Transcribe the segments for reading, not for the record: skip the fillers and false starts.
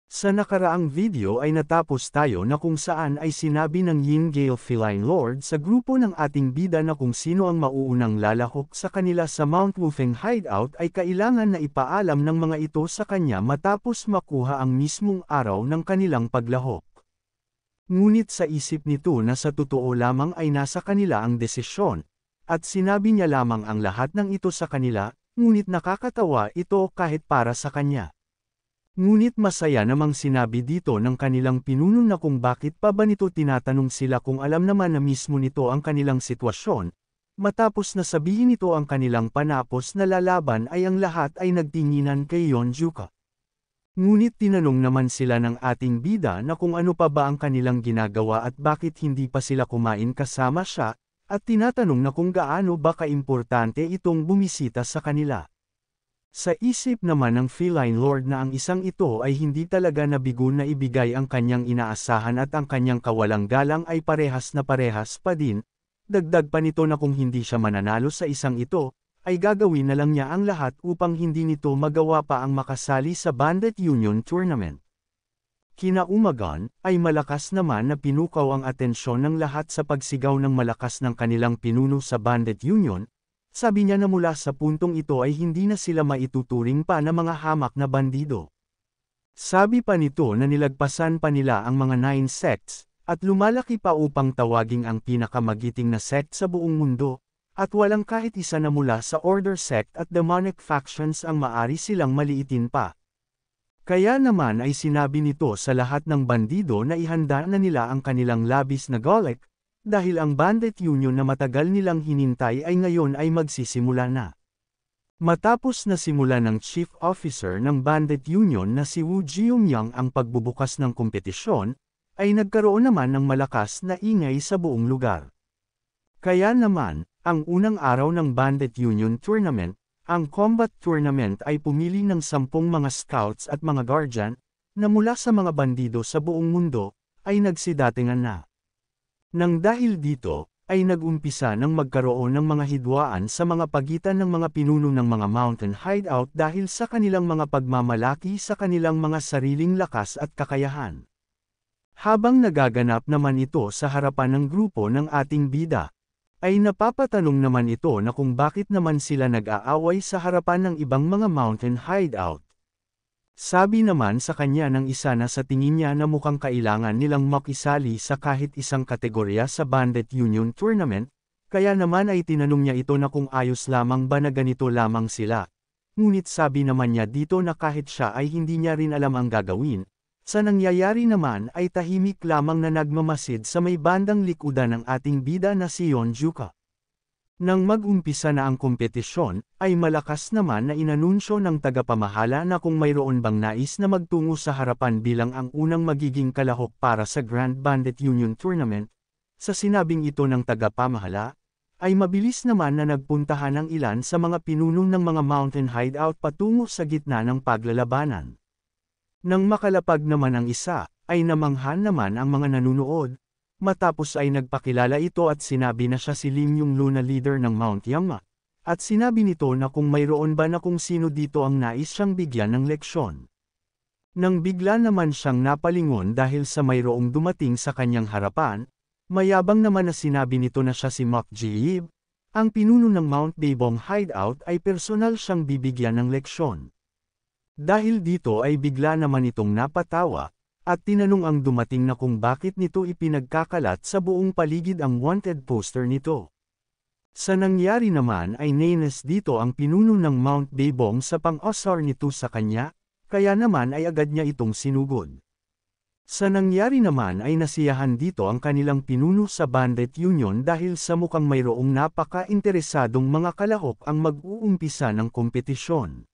Sa nakaraang video ay natapos tayo na kung saan ay sinabi ng Yin Gale Feline Lord sa grupo ng ating bida na kung sino ang mauunang lalahok sa kanila sa Mount Wufeng hideout ay kailangan na ipaalam ng mga ito sa kanya matapos makuha ang mismong araw ng kanilang paglahok. Ngunit sa isip nito na sa totoo lamang ay nasa kanila ang desisyon, at sinabi niya lamang ang lahat ng ito sa kanila, ngunit nakakatawa ito kahit para sa kanya. Ngunit masaya namang sinabi dito ng kanilang pinuno na kung bakit pa ba nito tinatanong sila kung alam naman na mismo nito ang kanilang sitwasyon. Matapos na sabihin nito ang kanilang panapos na lalaban ay ang lahat ay nagtinginan kay Yeonjuka. Ngunit tinanong naman sila ng ating bida na kung ano pa ba ang kanilang ginagawa at bakit hindi pa sila kumain kasama siya, at tinatanong na kung gaano ba kaimportante itong bumisita sa kanila. Sa isip naman ng Feline Lord na ang isang ito ay hindi talaga nabigo na ibigay ang kanyang inaasahan at ang kanyang kawalang galang ay parehas na parehas pa din, dagdag pa nito na kung hindi siya mananalo sa isang ito, ay gagawin na lang niya ang lahat upang hindi nito magawa pa ang makasali sa Bandit Union Tournament. Kinaumagan, ay malakas naman na pinukaw ang atensyon ng lahat sa pagsigaw ng malakas ng kanilang pinuno sa Bandit Union. Sabi niya na mula sa puntong ito ay hindi na sila maituturing pa na mga hamak na bandido. Sabi pa nito na nilagpasan pa nila ang mga 9 sects, at lumalaki pa upang tawaging ang pinakamagiting na sect sa buong mundo, at walang kahit isa na mula sa Order sect at demonic factions ang maari silang maliitin pa. Kaya naman ay sinabi nito sa lahat ng bandido na ihanda na nila ang kanilang labis na golek, dahil ang Bandit Union na matagal nilang hinintay ay ngayon ay magsisimula na. Matapos na simula ng Chief Officer ng Bandit Union na si Wu Jiumyang ang pagbubukas ng kompetisyon, ay nagkaroon naman ng malakas na ingay sa buong lugar. Kaya naman, ang unang araw ng Bandit Union Tournament, ang Combat Tournament ay pumili ng 10 mga scouts at mga guardian, na mula sa mga bandido sa buong mundo, ay nagsidatingan na. Nang dahil dito, ay nag-umpisa ng magkaroon ng mga hidwaan sa mga pagitan ng mga pinuno ng mga mountain hideout dahil sa kanilang mga pagmamalaki sa kanilang mga sariling lakas at kakayahan. Habang nagaganap naman ito sa harapan ng grupo ng ating bida, ay napapatanong naman ito na kung bakit naman sila nag-aaway sa harapan ng ibang mga mountain hideout. Sabi naman sa kanya ng isa na sa tingin niya na mukhang kailangan nilang makisali sa kahit isang kategorya sa Bandit Union Tournament, kaya naman ay tinanong niya ito na kung ayos lamang ba na ganito lamang sila. Ngunit sabi naman niya dito na kahit siya ay hindi niya rin alam ang gagawin, sa nangyayari naman ay tahimik lamang na nagmamasid sa may bandang likudan ng ating bida na si Yeonjuka. Nang mag-umpisa na ang kompetisyon, ay malakas naman na inanunsyo ng tagapamahala na kung mayroon bang nais na magtungo sa harapan bilang ang unang magiging kalahok para sa Grand Bandit Union Tournament, sa sinabing ito ng tagapamahala, ay mabilis naman na nagpuntahan ang ilan sa mga pinuno ng mga mountain hideout patungo sa gitna ng paglalabanan. Nang makalapag naman ang isa, ay namanghan naman ang mga nanunood. Matapos ay nagpakilala ito at sinabi na siya si Lim yung Luna leader ng Mount Yangma, at sinabi nito na kung mayroon ba na kung sino dito ang nais siyang bigyan ng leksyon. Nang bigla naman siyang napalingon dahil sa mayroong dumating sa kanyang harapan, mayabang naman na sinabi nito na siya si Mok Ji-yib, ang pinuno ng Mount Daebong hideout ay personal siyang bibigyan ng leksyon. Dahil dito ay bigla naman itong napatawa, at tinanong ang dumating na kung bakit nito ipinagkakalat sa buong paligid ang wanted poster nito. Sa nangyari naman ay nainis dito ang pinuno ng Mount Daebong sa pang-asar nito sa kanya, kaya naman ay agad niya itong sinugod. Sa nangyari naman ay nasiyahan dito ang kanilang pinuno sa Bandit Union dahil sa mukhang mayroong napaka-interesadong mga kalahok ang mag-uumpisa ng kompetisyon.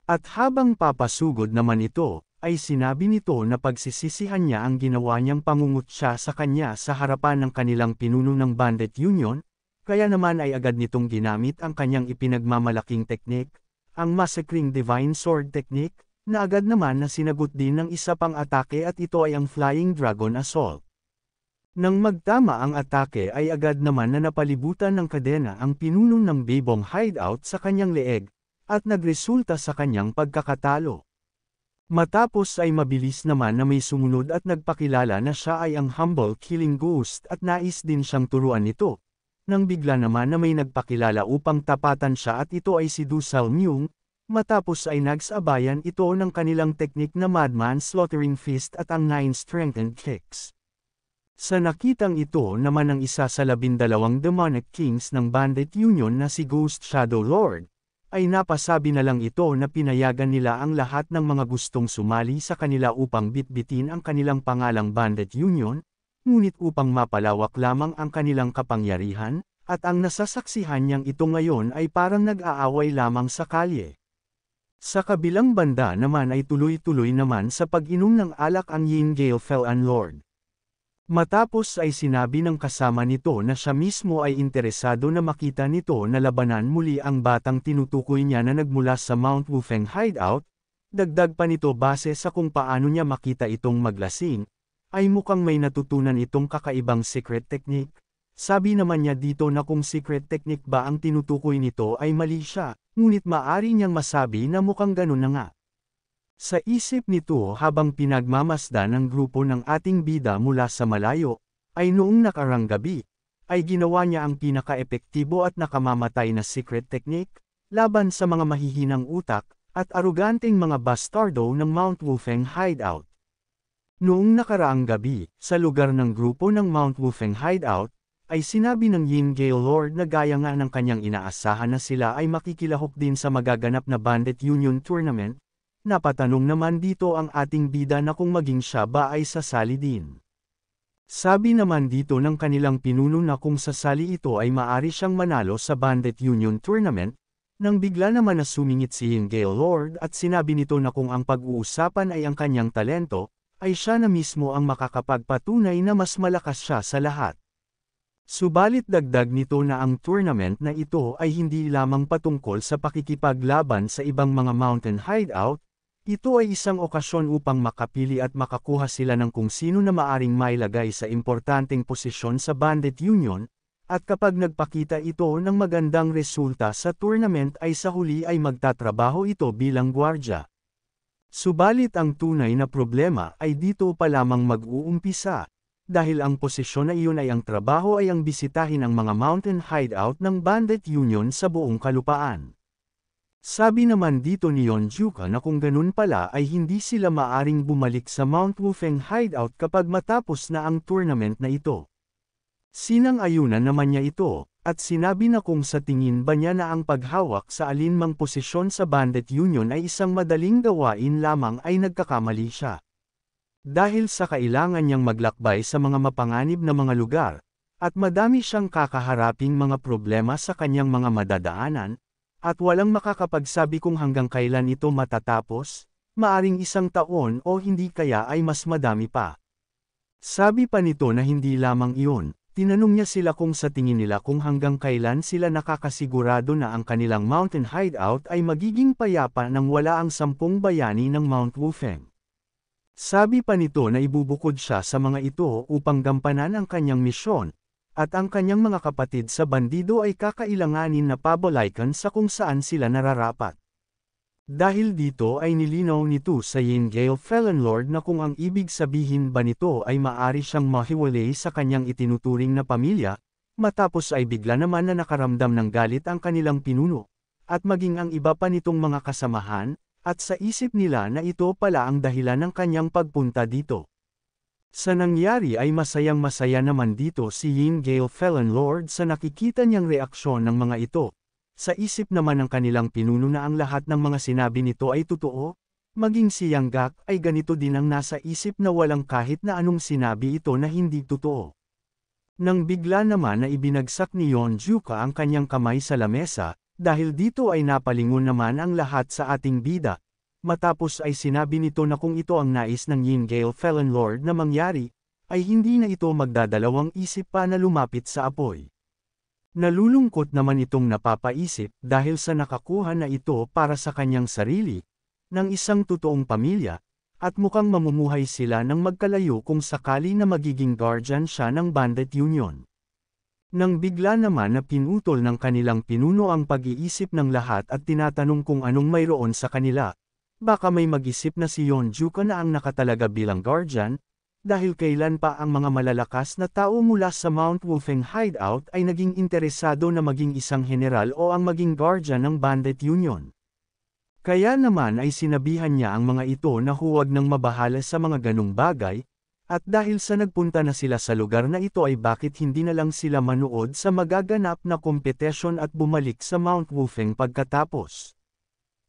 At habang papasugod naman ito, ay sinabi nito na pagsisisihan niya ang ginawa niyang pangungutya sa kanya sa harapan ng kanilang pinuno ng Bandit Union, kaya naman ay agad nitong ginamit ang kanyang ipinagmamalaking teknik, ang Massacring Divine Sword Technique, na agad naman na sinagot din ng isa pang atake at ito ay ang Flying Dragon Assault. Nang magtama ang atake ay agad naman na napalibutan ng kadena ang pinuno ng Daebong hideout sa kanyang leeg, at nagresulta sa kanyang pagkakatalo. Matapos ay mabilis naman na may sumunod at nagpakilala na siya ay ang humble killing ghost at nais din siyang turuan nito. Nang bigla naman na may nagpakilala upang tapatan siya at ito ay si Du Salmyung, matapos ay nagsabayan ito ng kanilang teknik na Madman Slaughtering Fist at ang 9 Strengthened Kicks. Sa nakitang ito naman ang isa sa 12 demonic kings ng Bandit Union na si Ghost Shadow Lord, ay napasabi na lang ito na pinayagan nila ang lahat ng mga gustong sumali sa kanila upang bitbitin ang kanilang pangalang Bandit Union, ngunit upang mapalawak lamang ang kanilang kapangyarihan, at ang nasasaksihan niyang ito ngayon ay parang nag-aaway lamang sa kalye. Sa kabilang banda naman ay tuloy-tuloy naman sa pag-inom ng alak ang Yin Gale Felan Lord. Matapos ay sinabi ng kasama nito na siya mismo ay interesado na makita nito na labanan muli ang batang tinutukoy niya na nagmula sa Mount Wufeng hideout, dagdag pa nito base sa kung paano niya makita itong maglasing, ay mukhang may natutunan itong kakaibang secret technique. Sabi naman niya dito na kung secret technique ba ang tinutukoy nito ay mali siya, ngunit maari niyang masabi na mukhang ganun na nga. Sa isip nito habang pinagmamasdan ng grupo ng ating bida mula sa malayo, ay noong nakarang gabi, ay ginawa niya ang pinaka-epektibo at nakamamatay na secret technique, laban sa mga mahihinang utak, at aruganteng mga bastardo ng Mount Wufeng hideout. Noong nakaraang gabi, sa lugar ng grupo ng Mount Wufeng hideout, ay sinabi ng Yin Gale Lord na gaya nga ng kanyang inaasahan na sila ay makikilahok din sa magaganap na Bandit Union Tournament. Napatanong naman dito ang ating bida na kung maging siya ba ay sasali din. Sabi naman dito ng kanilang pinuno na kung sasali ito ay maari siyang manalo sa Bandit Union Tournament, nang bigla naman na sumingit si Yin Gale Lord at sinabi nito na kung ang pag-uusapan ay ang kanyang talento, ay siya na mismo ang makakapagpatunay na mas malakas siya sa lahat. Subalit dagdag nito na ang tournament na ito ay hindi lamang patungkol sa pakikipaglaban sa ibang mga mountain hideout, ito ay isang okasyon upang makapili at makakuha sila ng kung sino na maaring mailagay sa importanteng posisyon sa Bandit Union, at kapag nagpakita ito ng magandang resulta sa tournament ay sa huli ay magtatrabaho ito bilang gwardya. Subalit ang tunay na problema ay dito pa lamang mag-uumpisa, dahil ang posisyon na iyon ay ang trabaho ay ang bisitahin ang mga mountain hideout ng Bandit Union sa buong kalupaan. Sabi naman dito ni Yonjuka na kung ganun pala ay hindi sila maaring bumalik sa Mount Wufeng hideout kapag matapos na ang tournament na ito. Sinang-ayunan naman niya ito, at sinabi na kung sa tingin ba niya na ang paghawak sa alinmang posisyon sa Bandit Union ay isang madaling gawain lamang ay nagkakamali siya. Dahil sa kailangan niyang maglakbay sa mga mapanganib na mga lugar, at madami siyang kakaharaping mga problema sa kanyang mga madadaanan, at walang makakapagsabi kung hanggang kailan ito matatapos, maaring 1 taon o hindi kaya ay mas madami pa. Sabi pa nito na hindi lamang iyon, tinanong niya sila kung sa tingin nila kung hanggang kailan sila nakakasigurado na ang kanilang mountain hideout ay magiging payapa nang wala ang 10 bayani ng Mount Wufeng. Sabi pa nito na ibubukod siya sa mga ito upang gampanan ang kanyang misyon, at ang kanyang mga kapatid sa bandido ay kakailanganin na pabalikan sa kung saan sila nararapat. Dahil dito ay nilinaw nito sa Yin Gale Felan Lord na kung ang ibig sabihin ba nito ay maari siyang mahiwalay sa kanyang itinuturing na pamilya, matapos ay bigla naman na nakaramdam ng galit ang kanilang pinuno, at maging ang iba pa nitong mga kasamahan, at sa isip nila na ito pala ang dahilan ng kanyang pagpunta dito. Sa nangyari ay masayang-masaya naman dito si Yin Gale Felan Lord sa nakikita niyang reaksyon ng mga ito. Sa isip naman ng kanilang pinuno na ang lahat ng mga sinabi nito ay totoo, maging si Yang Gak ay ganito din ang nasa isip na walang kahit na anong sinabi ito na hindi totoo. Nang bigla naman na ibinagsak ni Yonjuka ang kanyang kamay sa lamesa, dahil dito ay napalingon naman ang lahat sa ating bida. Matapos ay sinabi nito na kung ito ang nais ng Yin Gale Felan Lord na mangyari, ay hindi na ito magdadalawang isip pa na lumapit sa apoy. Nalulungkot naman itong napapaisip dahil sa nakakuha na ito para sa kanyang sarili, ng isang totoong pamilya, at mukhang mamumuhay sila ng magkalayo kung sakali na magiging guardian siya ng Bandit Union. Nang bigla naman na pinutol ng kanilang pinuno ang pag-iisip ng lahat at tinatanong kung anong mayroon sa kanila, Baka may mag-isip na si Yeonjuka na ang nakatalaga bilang guardian, dahil kailan pa ang mga malalakas na tao mula sa Mount Wolfeng hideout ay naging interesado na maging isang general o ang maging guardian ng Bandit Union. Kaya naman ay sinabihan niya ang mga ito na huwag nang mabahala sa mga ganong bagay, at dahil sa nagpunta na sila sa lugar na ito ay bakit hindi na lang sila manood sa magaganap na kompetisyon at bumalik sa Mount Wolfeng pagkatapos.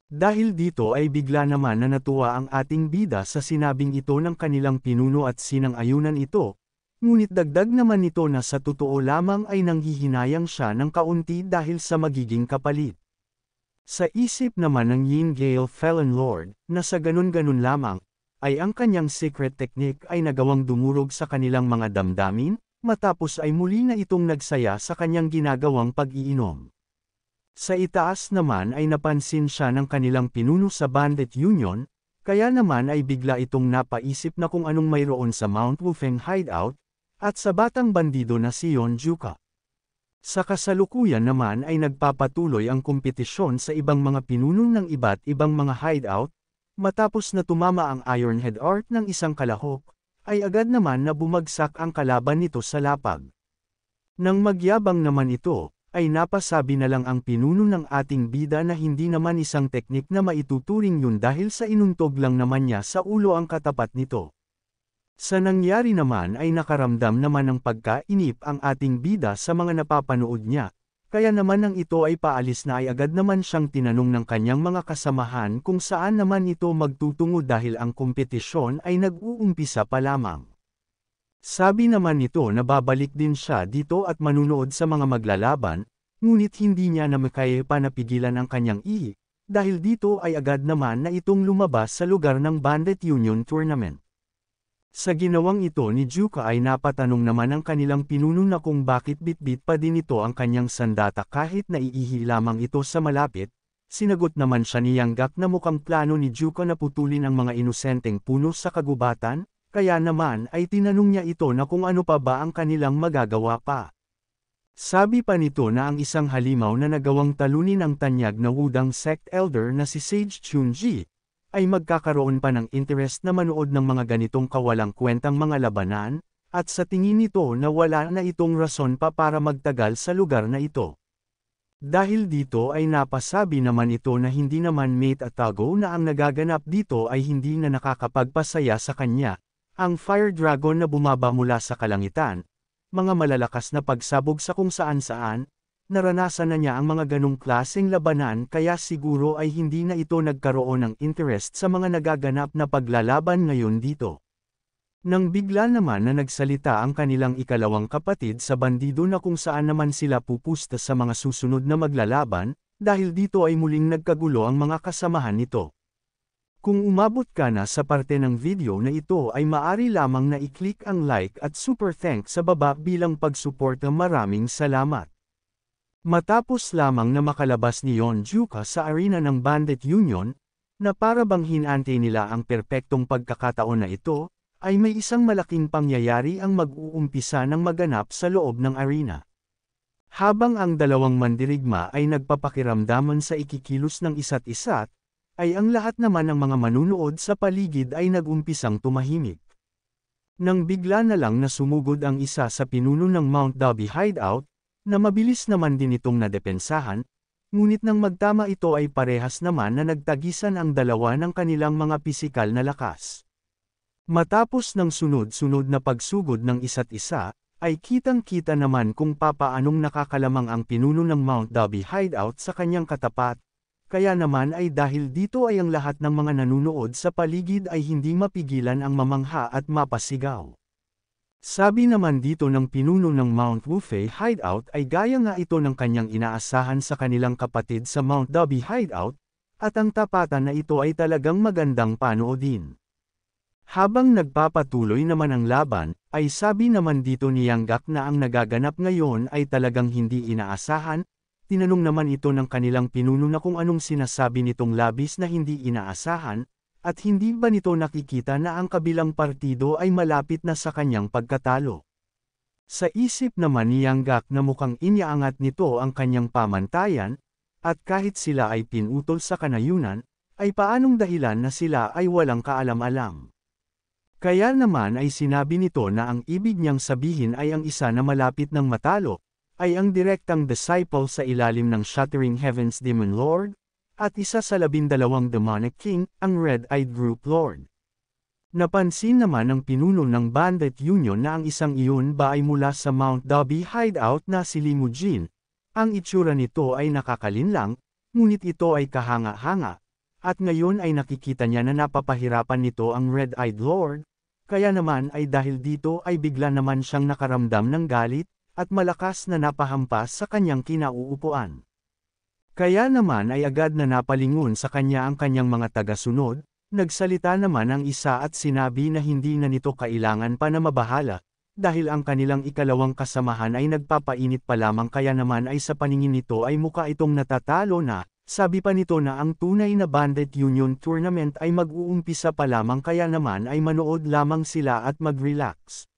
Dahil dito ay bigla naman na natuwa ang ating bida sa sinabing ito ng kanilang pinuno at sinang-ayunan ito, ngunit dagdag naman nito na sa totoo lamang ay nanghihinayang siya ng kaunti dahil sa magiging kapalit. Sa isip naman ng Yin Gale Felon Lord, na sa ganun-ganun lamang, ay ang kanyang secret technique ay nagawang dumurog sa kanilang mga damdamin, matapos ay muli na itong nagsaya sa kanyang ginagawang pag-iinom. Sa itaas naman ay napansin siya ng kanilang pinuno sa Bandit Union, kaya naman ay bigla itong napaisip na kung anong mayroon sa Mount Wolfeng hideout, at sa batang bandido na si Yeonjuka. Sa kasalukuyan naman ay nagpapatuloy ang kompetisyon sa ibang mga pinuno ng iba't ibang mga hideout, matapos na tumama ang Ironhead Art ng isang kalahok, ay agad naman na bumagsak ang kalaban nito sa lapag. Nang magyabang naman ito, ay napasabi na lang ang pinuno ng ating bida na hindi naman isang teknik na maituturing yun dahil sa inuntog lang naman niya sa ulo ang katapat nito. Sa nangyari naman ay nakaramdam naman ng pagkainip ang ating bida sa mga napapanood niya, kaya naman nang ito ay paalis na ay agad naman siyang tinanong ng kanyang mga kasamahan kung saan naman ito magtutungo dahil ang kompetisyon ay nag-uumpisa pa lamang. Sabi naman nito na babalik din siya dito at manunood sa mga maglalaban, ngunit hindi niya na makaya pa napigilan ang kanyang ihi, dahil dito ay agad naman na itong lumabas sa lugar ng Bandit Union Tournament. Sa ginawang ito ni Juka ay napatanong naman ang kanilang pinuno na kung bakit bitbit pa din ito ang kanyang sandata kahit na iihi lamang ito sa malapit. Sinagot naman siya ni Yanggak na mukhang plano ni Juka na putulin ang mga inosenteng puno sa kagubatan, kaya naman ay tinanong niya ito na kung ano pa ba ang kanilang magagawa pa. Sabi pa nito na ang isang halimaw na nagawang talunin ang tanyag na wudang sect elder na si Sage Chunji, ay magkakaroon pa ng interest na manood ng mga ganitong kawalang kwentang mga labanan, at sa tingin nito na wala na itong rason pa para magtagal sa lugar na ito. Dahil dito ay napasabi naman ito na hindi naman mate at tago na ang nagaganap dito ay hindi na nakakapagpasaya sa kanya. Ang Fire Dragon na bumaba mula sa kalangitan, mga malalakas na pagsabog sa kung saan-saan, naranasan na niya ang mga ganong klaseng labanan kaya siguro ay hindi na ito nagkaroon ng interest sa mga nagaganap na paglalaban ngayon dito. Nang bigla naman na nagsalita ang kanilang ikalawang kapatid sa bandido na kung saan naman sila pupusta sa mga susunod na maglalaban, dahil dito ay muling nagkagulo ang mga kasamahan nito. Kung umabot ka na sa parte ng video na ito ay maari lamang na i-click ang like at super thanks sa baba bilang pagsuporta. Maraming salamat. Matapos lamang na makalabas ni Yeonjuka sa arena ng Bandit Union, na para bang hinante nila ang perpektong pagkakataon na ito, ay may isang malaking pangyayari ang mag-uumpisa ng maganap sa loob ng arena. Habang ang dalawang mandirigma ay nagpapakiramdaman sa ikikilos ng isa't isa, ay ang lahat naman ng mga manunood sa paligid ay nag-umpisang tumahimik. Nang bigla na lang na sumugod ang isa sa pinuno ng Mount Dobby hideout, na mabilis naman din itong nadepensahan, ngunit nang magtama ito ay parehas naman na nagtagisan ang dalawa ng kanilang mga pisikal na lakas. Matapos ng sunod-sunod na pagsugod ng isa't isa, ay kitang-kita naman kung papaanong nakakalamang ang pinuno ng Mount Dobby hideout sa kanyang katapat. Kaya naman ay dahil dito ay ang lahat ng mga nanunood sa paligid ay hindi mapigilan ang mamangha at mapasigaw. Sabi naman dito ng pinuno ng Mount Wolfeng hideout ay gaya nga ito ng kanyang inaasahan sa kanilang kapatid sa Mount Dobby hideout, at ang tapatan na ito ay talagang magandang panoodin. Habang nagpapatuloy naman ang laban, ay sabi naman dito ni Yanggak na ang nagaganap ngayon ay talagang hindi inaasahan. Tinanong naman ito ng kanilang pinuno na kung anong sinasabi nitong labis na hindi inaasahan, at hindi ba nito nakikita na ang kabilang partido ay malapit na sa kanyang pagkatalo. Sa isip naman ni Yanggak na mukhang iniaangat nito ang kanyang pamantayan, at kahit sila ay pinutol sa kanayunan, ay paanong dahilan na sila ay walang kaalam-alam. Kaya naman ay sinabi nito na ang ibig niyang sabihin ay ang isa na malapit ng matalo, ay ang direktang disciple sa ilalim ng Shattering Heavens Demon Lord, at isa sa 12 demonic king, ang Red-Eyed Group Lord. Napansin naman ng pinuno ng Bandit Union na ang isang iyon ba ay mula sa Mount Dobby hideout na si Limujin. Ang itsura nito ay nakakalinlang, ngunit ito ay kahanga-hanga, at ngayon ay nakikita niya na napapahirapan nito ang Red-Eyed Lord, kaya naman ay dahil dito ay bigla naman siyang nakaramdam ng galit, at malakas na napahampas sa kanyang kinauupuan. Kaya naman ay agad na napalingon sa kanya ang kanyang mga tagasunod, nagsalita naman ang isa at sinabi na hindi na nito kailangan pa na mabahala, dahil ang kanilang ikalawang kasamahan ay nagpapainit pa lamang kaya naman ay sa paningin nito ay mukha itong natatalo na, sabi pa nito na ang tunay na Bandit Union Tournament ay mag-uumpisa pa lamang kaya naman ay manood lamang sila at mag-relax.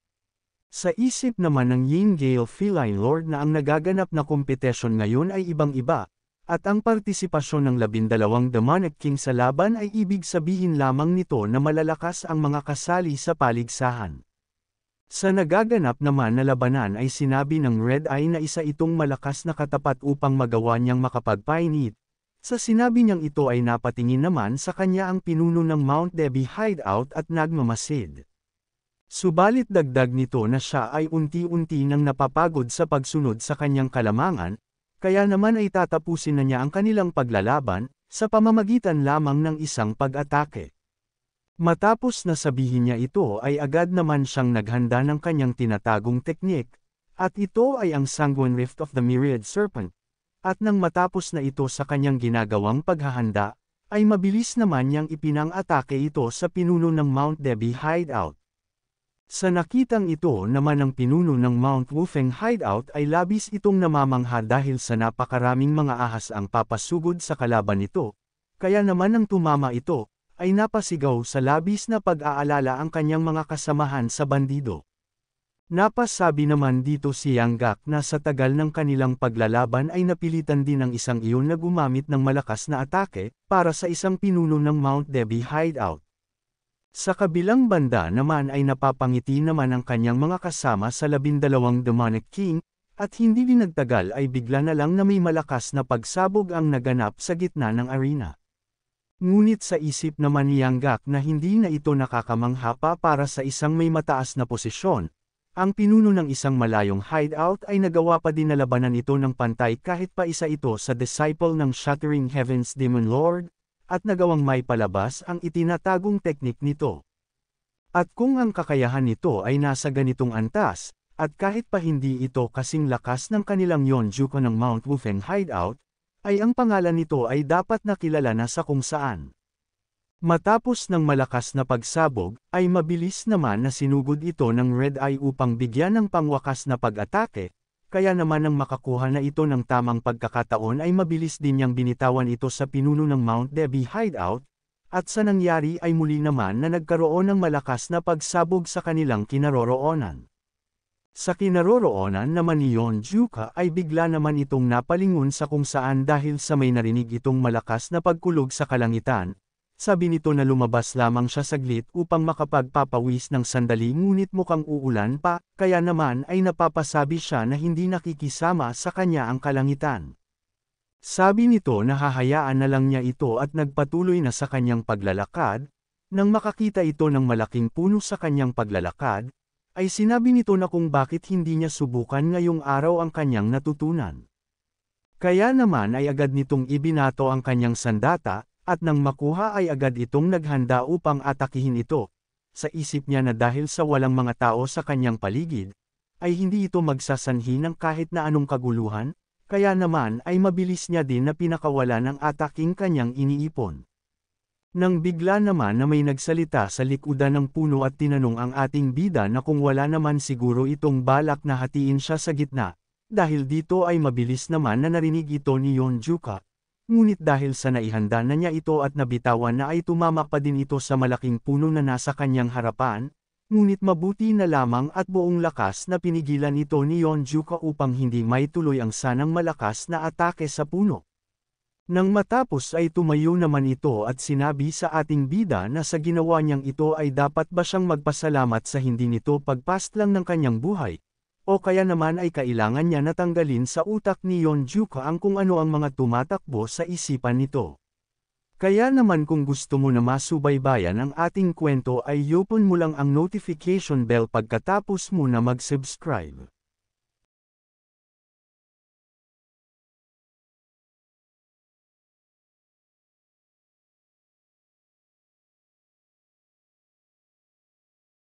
Sa isip naman ng Yingale Feline Lord na ang nagaganap na kompetisyon ngayon ay ibang-iba, at ang partisipasyon ng 12 Demonic King sa laban ay ibig sabihin lamang nito na malalakas ang mga kasali sa paligsahan. Sa nagaganap naman na labanan ay sinabi ng Red Eye na isa itong malakas na katapat upang magawa niyang makapagpainit. Sa sinabi niyang ito ay napatingin naman sa kanya ang pinuno ng Mount Dobby hideout at nagmamasid. Subalit dagdag nito na siya ay unti-unti nang napapagod sa pagsunod sa kanyang kalamangan, kaya naman ay tatapusin na niya ang kanilang paglalaban, sa pamamagitan lamang ng isang pag-atake. Matapos na sabihin niya ito ay agad naman siyang naghanda ng kanyang tinatagong teknik, at ito ay ang Sanguine Rift of the Myriad Serpent, at nang matapos na ito sa kanyang ginagawang paghahanda, ay mabilis naman niyang ipinang-atake ito sa pinuno ng Mount Dobby hideout. Sa nakitang ito naman ng pinuno ng Mount Wufeng hideout ay labis itong namamangha dahil sa napakaraming mga ahas ang papasugod sa kalaban nito, kaya naman nang tumama ito, ay napasigaw sa labis na pag-aalala ang kanyang mga kasamahan sa bandido. Napasabi naman dito si Yanggak na sa tagal ng kanilang paglalaban ay napilitan din ng isang iyon na gumamit ng malakas na atake, para sa isang pinuno ng Mount Dobby hideout. Sa kabilang banda naman ay napapangiti naman ang kanyang mga kasama sa 12 Demonic King, at hindi din nagtagal ay bigla na lang na may malakas na pagsabog ang naganap sa gitna ng arena. Ngunit sa isip naman ni Yanggak na hindi na ito nakakamangha pa para sa isang may mataas na posisyon, ang pinuno ng isang malayong hideout ay nagawa pa din na labanan ito ng pantay kahit pa isa ito sa disciple ng Shattering Heavens Demon Lord, at nagawang may palabas ang itinatagong teknik nito. At kung ang kakayahan nito ay nasa ganitong antas, at kahit pa hindi ito kasing lakas ng kanilang Yonjuko ng Mount Wufeng hideout, ay ang pangalan nito ay dapat nakilala na sa kung saan. Matapos ng malakas na pagsabog, ay mabilis naman na sinugod ito ng Red Eye upang bigyan ng pangwakas na pag-atake, kaya naman nang makakuha na ito ng tamang pagkakataon ay mabilis din niyang binitawan ito sa pinuno ng Mount Dobby hideout, at sa nangyari ay muli naman na nagkaroon ng malakas na pagsabog sa kanilang kinaroroonan. Sa kinaroroonan naman ni Yonjuka ay bigla naman itong napalingon sa kung saan dahil sa may narinig itong malakas na pagkulog sa kalangitan. Sabi nito na lumabas lamang siya saglit upang makapagpapawis ng sandali ngunit mukhang uulan pa, kaya naman ay napapasabi siya na hindi nakikisama sa kanya ang kalangitan. Sabi nito na hahayaan na lang niya ito at nagpatuloy na sa kanyang paglalakad. Nang makakita ito ng malaking puno sa kanyang paglalakad, ay sinabi nito na kung bakit hindi niya subukan ngayong araw ang kanyang natutunan. Kaya naman ay agad nitong ibinato ang kanyang sandata, at nang makuha ay agad itong naghanda upang atakihin ito. Sa isip niya na dahil sa walang mga tao sa kanyang paligid, ay hindi ito magsasanhi ng kahit na anong kaguluhan, kaya naman ay mabilis niya din na pinakawala ng ataking kanyang iniipon. Nang bigla naman na may nagsalita sa likudan ng puno at tinanong ang ating bida na kung wala naman siguro itong balak na hatiin siya sa gitna, dahil dito ay mabilis naman na narinig ito ni Yonjuka. Ngunit dahil sa naihanda na niya ito at nabitawan na ay tumama pa din ito sa malaking puno na nasa kanyang harapan, ngunit mabuti na lamang at buong lakas na pinigilan ito ni Yonjuka upang hindi maituloy ang sanang malakas na atake sa puno. Nang matapos ay tumayo naman ito at sinabi sa ating bida na sa ginawa niyang ito ay dapat ba siyang magpasalamat sa hindi nito pagpaslang ng kanyang buhay, o kaya naman ay kailangan niya natanggalin sa utak ni Yeonjuka ang kung ano ang mga tumatakbo sa isipan nito. Kaya naman kung gusto mo na masubaybayan ang ating kwento ay i-open mo lang ang notification bell pagkatapos mo na mag-subscribe.